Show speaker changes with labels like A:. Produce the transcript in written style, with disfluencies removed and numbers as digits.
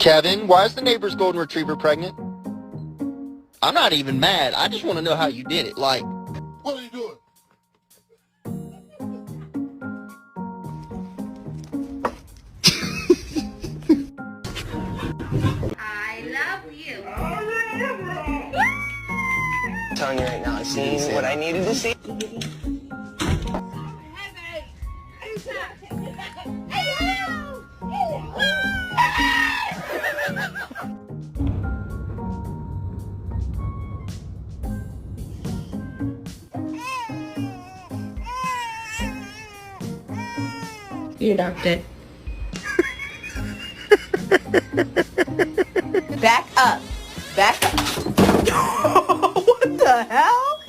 A: Kevin, why is the neighbor's golden retriever pregnant? I'm not even mad. I just want to know how you did it. Like,
B: What are you doing?
C: I love you.
D: I'm telling you right now, I've seen what I needed to see.
E: You adopted.
F: Back up. Back up. What the hell?